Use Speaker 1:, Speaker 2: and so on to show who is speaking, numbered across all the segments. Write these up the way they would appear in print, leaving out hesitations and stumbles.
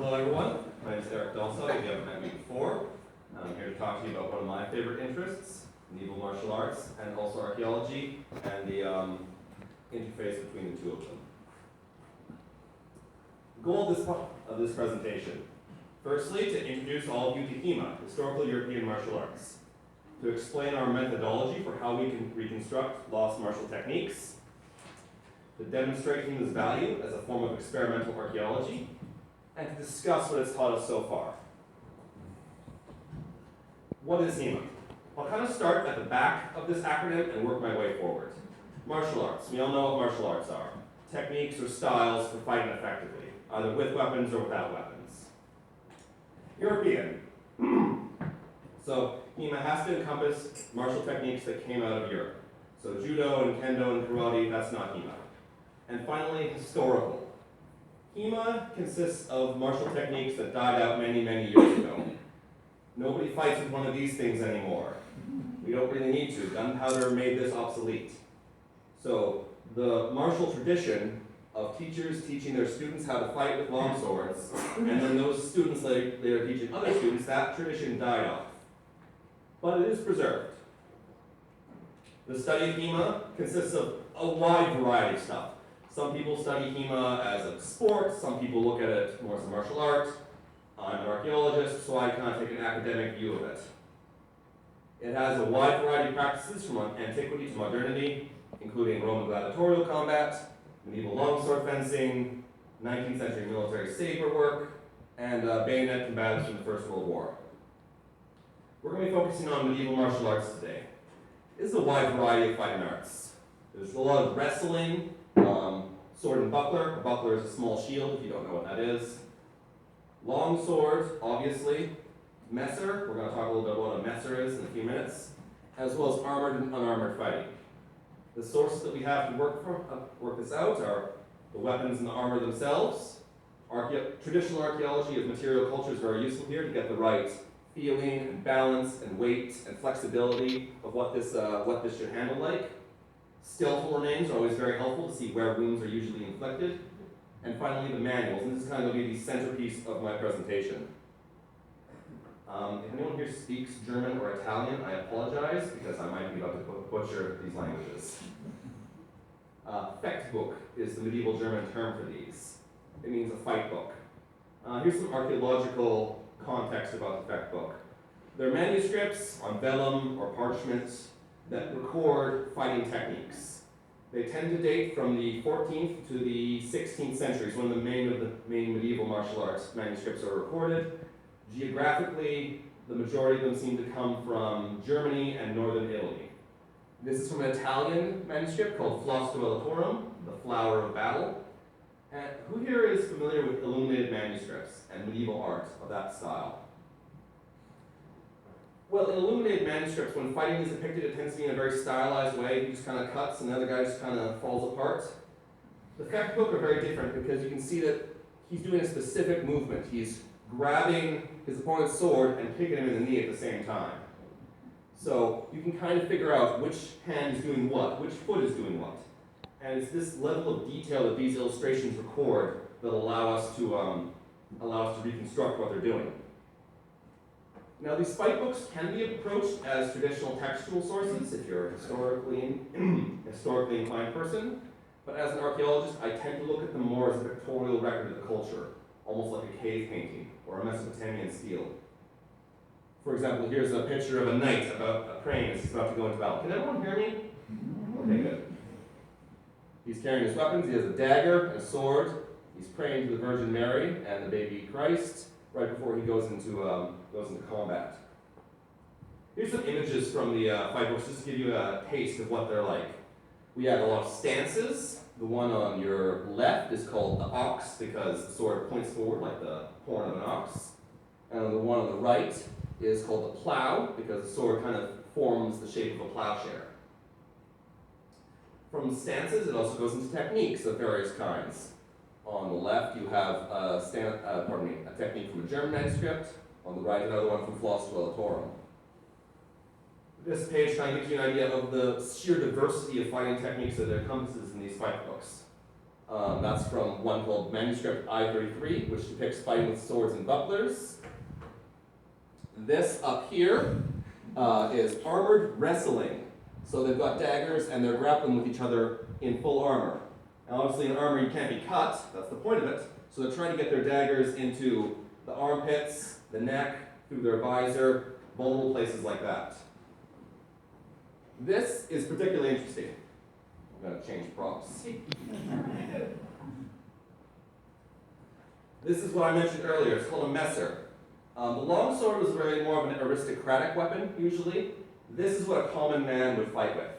Speaker 1: Hello everyone, my name is Eric Dalshaug. If you haven't met me before, I'm here to talk to you about one of my favorite interests, medieval martial arts, and also archaeology, and the interface between the two of them. The goal of this presentation, firstly, to introduce all of you to HEMA, Historical European Martial Arts, to explain our methodology for how we can reconstruct lost martial techniques, to demonstrate HEMA's value as a form of experimental archaeology, and to discuss what it's taught us so far. What is HEMA? I'll kind of start at the back of this acronym and work my way forward. Martial arts. We all know what martial arts are. Techniques or styles for fighting effectively, either with weapons or without weapons. European. So HEMA has to encompass martial techniques that came out of Europe. So judo and kendo and karate, that's not HEMA. And finally, historical. HEMA consists of martial techniques that died out many, many years ago. Nobody fights with one of these things anymore. We don't really need to. Gunpowder made this obsolete. So the martial tradition of teachers teaching their students how to fight with long swords, and then those students later teaching other students, that tradition died off. But it is preserved. The study of HEMA consists of a wide variety of stuff. Some people study HEMA as a sport, some people look at it more as a martial art. I'm an archaeologist, so I kind of take an academic view of it. It has a wide variety of practices from antiquity to modernity, including Roman gladiatorial combat, medieval longsword fencing, 19th century military saber work, and bayonet combatives in the First World War. We're going to be focusing on medieval martial arts today. This is a wide variety of fighting arts. There's a lot of wrestling, sword and buckler. A buckler is a small shield, if you don't know what that is. Long sword, obviously. Messer, we're going to talk a little bit about what a messer is in a few minutes, as well as armored and unarmored fighting. The sources that we have to work this out are the weapons and the armor themselves. Traditional archaeology of material culture is very useful here to get the right feeling and balance and weight and flexibility of what this should handle like. Skeletal remains are always very helpful to see where wounds are usually inflicted. And finally, the manuals, and this is kind of going to be the centerpiece of my presentation. If anyone here speaks German or Italian, I apologize, because I might be about to butcher these languages. Fechtbuch is the medieval German term for these. It means a fight book. Here's some archaeological context about the Fechtbuch. They're manuscripts on vellum or parchment that record fighting techniques. They tend to date from the 14th to the 16th centuries, when the main medieval martial arts manuscripts are recorded. Geographically, the majority of them seem to come from Germany and northern Italy. This is from an Italian manuscript called Flos Duellatorum, the Flower of Battle. And who here is familiar with illuminated manuscripts and medieval art of that style? Well, in illuminated manuscripts, when fighting is depicted, it tends to be in a very stylized way. He just kind of cuts and the other guy just kind of falls apart. The Fechtbuch are very different because you can see that he's doing a specific movement. He's grabbing his opponent's sword and kicking him in the knee at the same time. So you can kind of figure out which hand is doing what, which foot is doing what. And it's this level of detail that these illustrations record that allow us to reconstruct what they're doing. Now, these fight books can be approached as traditional textual sources if you're a historically inclined person, but as an archaeologist, I tend to look at them more as a pictorial record of the culture, almost like a cave painting or a Mesopotamian stele. For example, here's a picture of a knight praying as he's about to go into battle. Can everyone hear me? Okay, good. He's carrying his weapons. He has a dagger and a sword. He's praying to the Virgin Mary and the baby Christ right before he goes into combat. Here's some images from the fight books just to give you a taste of what they're like. We have a lot of stances. The one on your left is called the ox because the sword points forward like the horn of an ox. And the one on the right is called the plow because the sword kind of forms the shape of a plowshare. From stances, it also goes into techniques of various kinds. On the left, you have a technique from a German manuscript. On the right, another one from Flos Duellatorum. This page kind of gives you an idea of the sheer diversity of fighting techniques that it encompasses in these fight books. That's from one called Manuscript I-33, which depicts fighting with swords and bucklers. This up here is armored wrestling. So they've got daggers and they're grappling with each other in full armor. Now obviously in armor you can't be cut, that's the point of it. So they're trying to get their daggers into the armpits, the neck, through their visor, vulnerable places like that. This is particularly interesting. I'm going to change props. This is what I mentioned earlier. It's called a messer. The longsword was really more of an aristocratic weapon, usually. This is what a common man would fight with.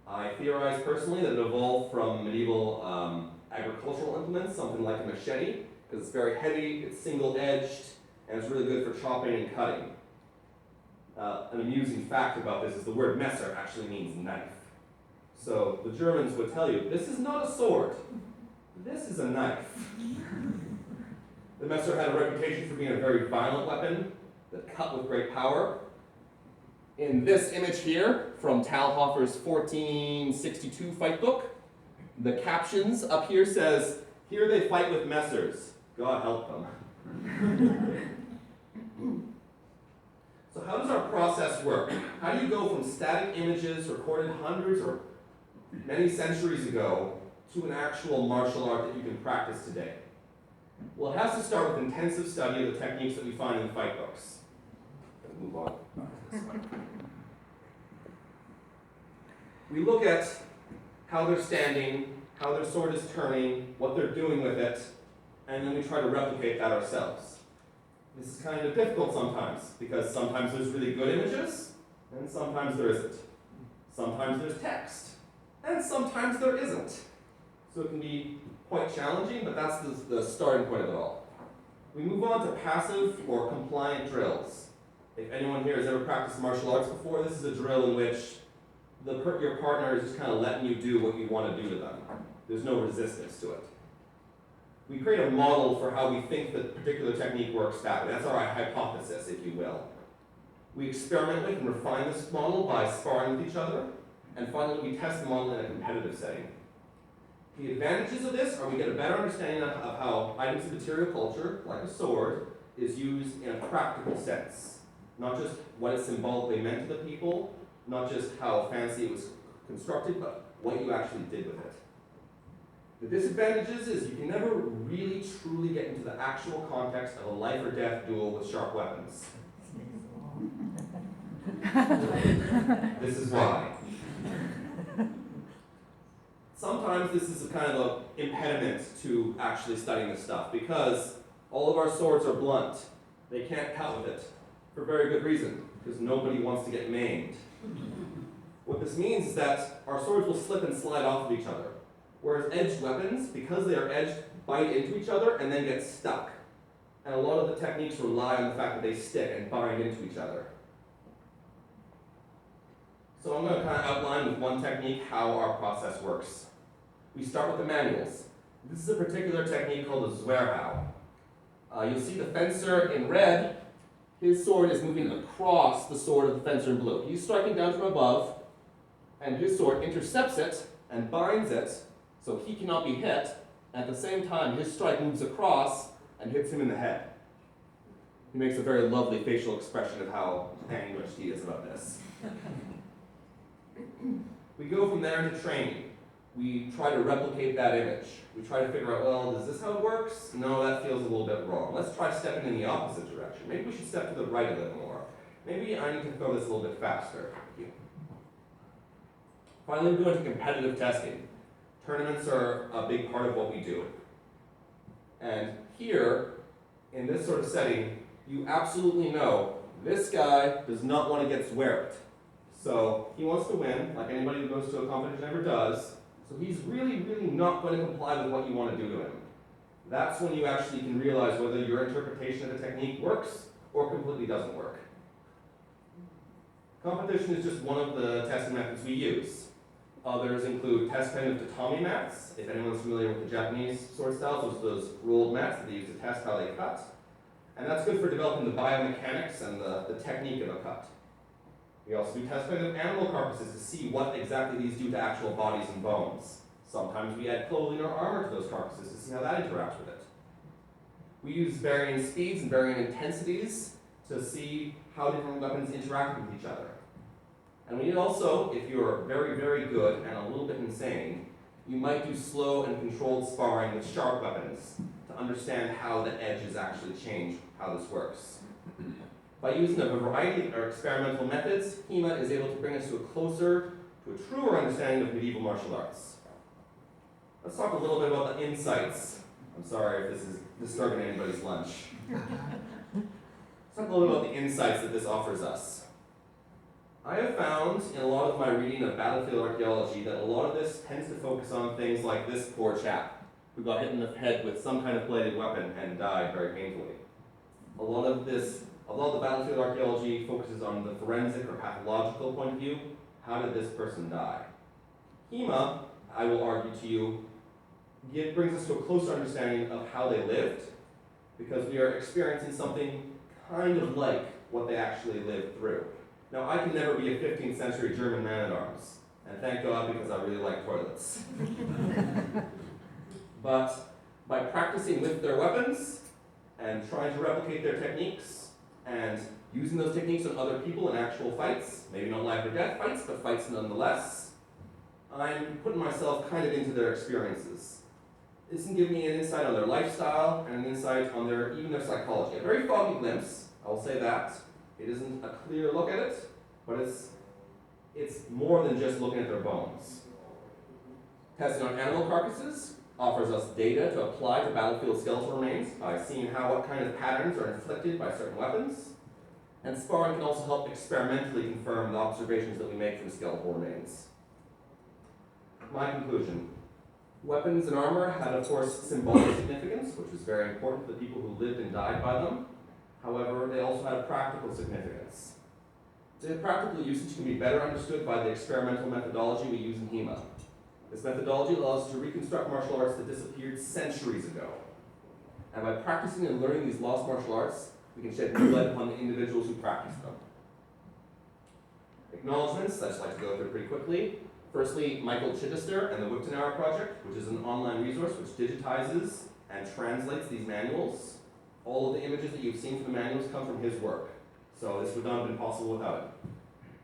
Speaker 1: I theorize personally that it evolved from medieval agricultural implements, something like a machete, because it's very heavy, it's single-edged, and it's really good for chopping and cutting. An amusing fact about this is the word messer actually means knife. So the Germans would tell you, this is not a sword, this is a knife. The messer had a reputation for being a very violent weapon that cut with great power. In this image here, from Talhofer's 1462 fight book, the captions up here says, "Here they fight with messers, God help them." So how does our process work? How do you go from static images recorded hundreds or many centuries ago to an actual martial art that you can practice today? Well, it has to start with intensive study of the techniques that we find in the fight books. Let's move on. We look at how they're standing, how their sword is turning, what they're doing with it, and then we try to replicate that ourselves. This is kind of difficult sometimes, because sometimes there's really good images, and sometimes there isn't. Sometimes there's text, and sometimes there isn't. So it can be quite challenging, but that's the starting point of it all. We move on to passive or compliant drills. If anyone here has ever practiced martial arts before, this is a drill in which your partner is just kind of letting you do what you want to do to them. There's no resistance to it. We create a model for how we think the particular technique works that way. That's our hypothesis, if you will. We experiment with and refine this model by sparring with each other, and finally we test the model in a competitive setting. The advantages of this are we get a better understanding of how items of material culture, like a sword, is used in a practical sense. Not just what it symbolically meant to the people, not just how fancy it was constructed, but what you actually did with it. The disadvantages is you can never really truly get into the actual context of a life or death duel with sharp weapons. This is why. Sometimes this is a kind of an impediment to actually studying this stuff because all of our swords are blunt. They can't cut with it for very good reason, because nobody wants to get maimed. What this means is that our swords will slip and slide off of each other, whereas edged weapons, because they are edged, bite into each other and then get stuck. And a lot of the techniques rely on the fact that they stick and bind into each other. So I'm going to kind of outline with one technique how our process works. We start with the manuals. This is a particular technique called the Zwerhau. You'll see the fencer in red, his sword is moving across the sword of the fencer in blue. He's striking down from above, and his sword intercepts it and binds it so he cannot be hit. At the same time, his strike moves across and hits him in the head. He makes a very lovely facial expression of how anguished he is about this. We go from there into training. We try to replicate that image. We try to figure out, well, is this how it works? No, that feels a little bit wrong. Let's try stepping in the opposite direction. Maybe we should step to the right a little more. Maybe I need to throw this a little bit faster. Finally, we go into competitive testing. Tournaments are a big part of what we do. And here, in this sort of setting, you absolutely know this guy does not want to get swept. So he wants to win, like anybody who goes to a competition ever does. So he's really, really not going to comply with what you want to do to him. That's when you actually can realize whether your interpretation of the technique works or completely doesn't work. Competition is just one of the testing methods we use. Others include test pen of tatami mats. If anyone's familiar with the Japanese sword styles, those rolled mats that they use to test how they cut. And that's good for developing the biomechanics and the technique of a cut. We also do test pen of animal carcasses to see what exactly these do to actual bodies and bones. Sometimes we add clothing or armor to those carcasses to see how that interacts with it. We use varying speeds and varying intensities to see how different weapons interact with each other. And we also, if you're very, very good and a little bit insane, you might do slow and controlled sparring with sharp weapons to understand how the edges actually change how this works. By using a variety of experimental methods, HEMA is able to bring us to a truer understanding of medieval martial arts. Let's talk a little bit about the insights. I'm sorry if this is disturbing anybody's lunch. Let's talk a little bit about the insights that this offers us. I have found in a lot of my reading of battlefield archaeology that a lot of this tends to focus on things like this poor chap who got hit in the head with some kind of bladed weapon and died very painfully. A lot of the battlefield archaeology focuses on the forensic or pathological point of view. How did this person die? HEMA, I will argue to you, brings us to a closer understanding of how they lived, because we are experiencing something kind of like what they actually lived through. Now, I can never be a 15th century German man-at-arms, and thank God, because I really like toilets. But by practicing with their weapons and trying to replicate their techniques and using those techniques on other people in actual fights, maybe not life or death fights, but fights nonetheless, I'm putting myself kind of into their experiences. This can give me an insight on their lifestyle and an insight on even their psychology. A very foggy glimpse, I will say that. It isn't a clear look at it, but it's more than just looking at their bones. Testing on animal carcasses offers us data to apply to battlefield skeletal remains by seeing what kind of patterns are inflicted by certain weapons. And sparring can also help experimentally confirm the observations that we make from skeletal remains. My conclusion. Weapons and armor had, of course, symbolic significance, which was very important to the people who lived and died by them. However, they also had practical significance. Their practical usage can be better understood by the experimental methodology we use in HEMA. This methodology allows us to reconstruct martial arts that disappeared centuries ago. And by practicing and learning these lost martial arts, we can shed new light upon the individuals who practice them. Acknowledgements, I just like to go through pretty quickly. Firstly, Michael Chichester and the Wiktenauer Project, which is an online resource which digitizes and translates these manuals. All of the images that you've seen from the manuals come from his work, so this would not have been possible without it.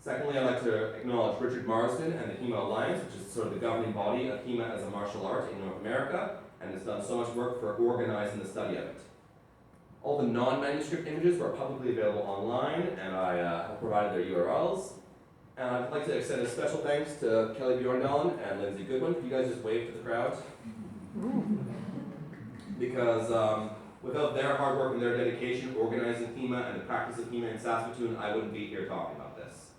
Speaker 1: Secondly, I'd like to acknowledge Richard Marsden and the HEMA Alliance, which is sort of the governing body of HEMA as a martial art in North America, and has done so much work for organizing the study of it. All the non-manuscript images were publicly available online, and I have provided their URLs. And I'd like to extend a special thanks to Kelly Bjorndalen and Lindsay Goodwin. Can you guys just wave to the crowd? Because without their hard work and their dedication organizing HEMA and the practice of HEMA in Saskatoon, I wouldn't be here talking about this.